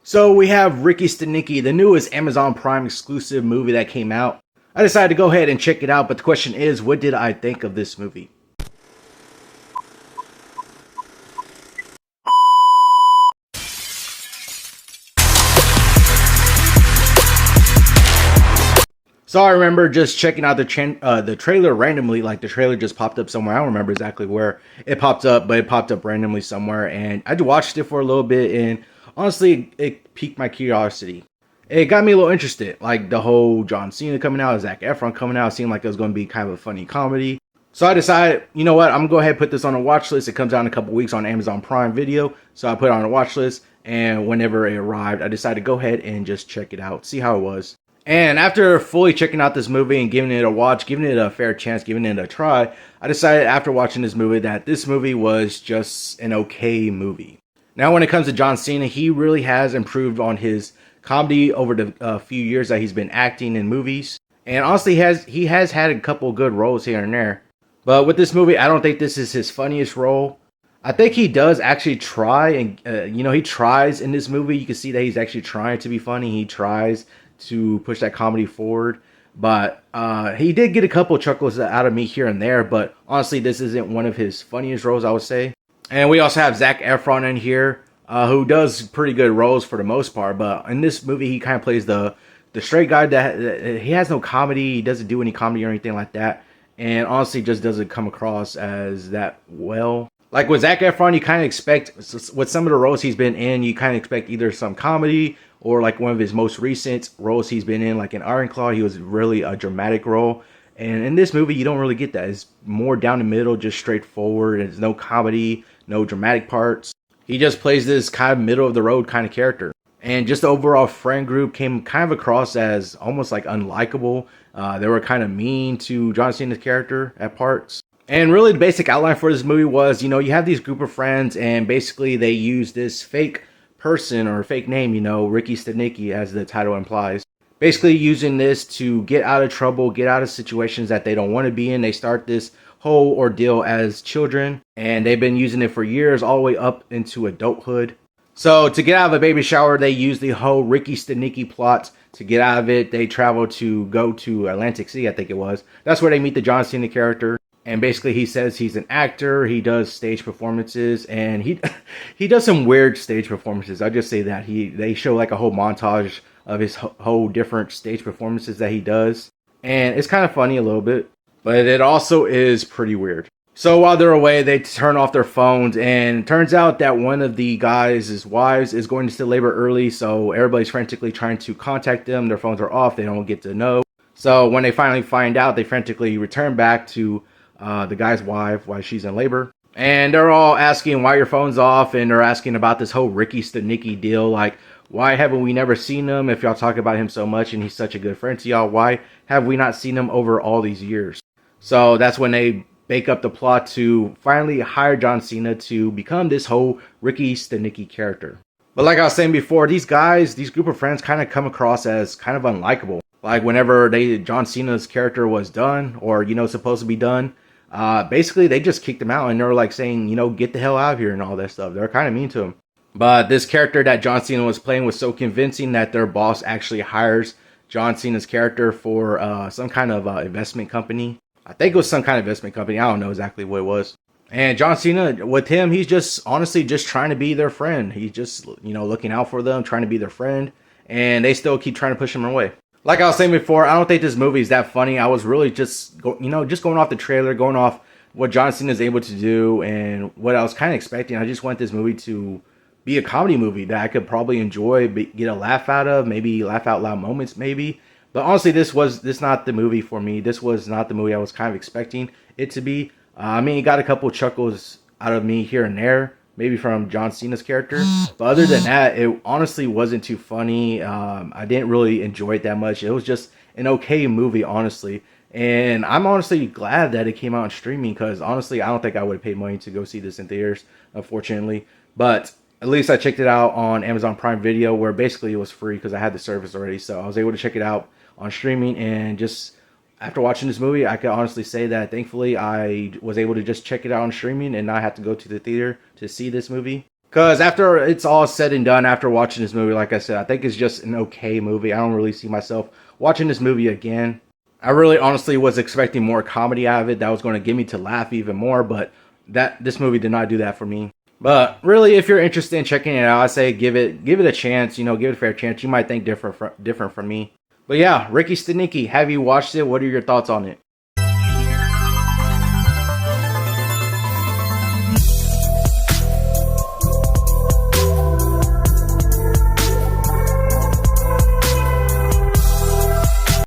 So we have Ricky Stanicky, the newest Amazon Prime exclusive movie that came out. I decided to go ahead and check it out, but the question is, what did I think of this movie? So I remember just checking out the trailer randomly, like the trailer just popped up somewhere. I don't remember exactly where it popped up, but it popped up randomly somewhere, and I watched it for a little bit, and honestly, it piqued my curiosity. It got me a little interested, like the whole John Cena coming out, Zac Efron coming out, seemed like it was going to be kind of a funny comedy. So I decided, you know what, I'm going to go ahead and put this on a watch list. It comes out in a couple weeks on Amazon Prime Video, so I put it on a watch list, and whenever it arrived, I decided to go ahead and just check it out, see how it was. And after fully checking out this movie and giving it a watch, giving it a fair chance, giving it a try, I decided after watching this movie that this movie was just an okay movie. Now when it comes to John Cena, he really has improved on his comedy over the few years that he's been acting in movies. And honestly, he has had a couple good roles here and there. But with this movie, I don't think this is his funniest role. I think he does actually try, and he tries in this movie. You can see that he's actually trying to be funny. He tries to push that comedy forward, but he did get a couple chuckles out of me here and there, but honestly this isn't one of his funniest roles, I would say. And we also have Zac Efron in here, who does pretty good roles for the most part, but in this movie he kind of plays the straight guy that he has no comedy. He doesn't do any comedy or anything like that, and honestly just doesn't come across as that well. Like with Zac Efron, you kind of expect, with some of the roles he's been in, you kind of expect either some comedy or like one of his most recent roles he's been in, like in Iron Claw, he was really a dramatic role. And in this movie, you don't really get that. It's more down the middle, just straightforward. There's no comedy, no dramatic parts. He just plays this kind of middle of the road kind of character. And just the overall friend group came kind of across as almost like unlikable. They were kind of mean to John Cena's character at parts. And really the basic outline for this movie was, you have these group of friends and basically they use this fake person or fake name, Ricky Stanicky, as the title implies. Basically using this to get out of trouble, get out of situations that they don't want to be in. They start this whole ordeal as children and they've been using it for years, all the way up into adulthood. So to get out of a baby shower, they use the whole Ricky Stanicky plot. To get out of it, they travel to go to Atlantic City, I think it was. That's where they meet the John Cena character. And basically he says he's an actor, he does stage performances, and he does some weird stage performances. I'll just say that. They show like a whole montage of his whole different stage performances that he does. And it's kind of funny a little bit, but it also is pretty weird. So while they're away, they turn off their phones, and it turns out that one of the guys' wives is going into labor early, so everybody's frantically trying to contact them. Their phones are off, they don't get to know. So when they finally find out, they frantically return back to the guy's wife while she's in labor. And they're all asking why your phone's off, and they're asking about this whole Ricky Stanicky deal. Like, why haven't we never seen him? If y'all talk about him so much and he's such a good friend to y'all, why have we not seen him over all these years? So that's when they bake up the plot to finally hire John Cena to become this whole Ricky Stanicky character. But like I was saying before, these guys, these group of friends kind of come across as kind of unlikable. Like whenever John Cena's character was done, or, supposed to be done, basically they just kicked him out and they were like saying, get the hell out of here and all that stuff. They're kind of mean to him. But this character that John Cena was playing was so convincing that their boss actually hires John Cena's character for some kind of investment company. I think it was some kind of investment company. I don't know exactly what it was. And John Cena, with him, he's just honestly just trying to be their friend. He's just, looking out for them, trying to be their friend. And they still keep trying to push him away. Like I was saying before, I don't think this movie is that funny. I was really just going off the trailer, going off what John Cena is able to do and what I was kind of expecting. I just want this movie to be a comedy movie that I could probably enjoy, get a laugh out of, maybe laugh out loud moments, maybe. But honestly, this not the movie for me. This was not the movie I was kind of expecting it to be. It got a couple chuckles out of me here and there, maybe from John Cena's character. But other than that, it honestly wasn't too funny. I didn't really enjoy it that much. It was just an okay movie, honestly. And I'm honestly glad that it came out on streaming, because honestly, I don't think I would have paid money to go see this in theaters, unfortunately. But at least I checked it out on Amazon Prime Video, where basically it was free because I had the service already. So I was able to check it out on streaming, and just after watching this movie, I can honestly say that thankfully I was able to just check it out on streaming and not have to go to the theater to see this movie. Because after it's all said and done, after watching this movie, like I said, I think it's just an okay movie. I don't really see myself watching this movie again. I really honestly was expecting more comedy out of it that was going to get me to laugh even more, but this movie did not do that for me. But really, if you're interested in checking it out, I say give it a chance. You know, give it a fair chance. You might think different from me. But yeah, Ricky Stanicky, have you watched it? What are your thoughts on it?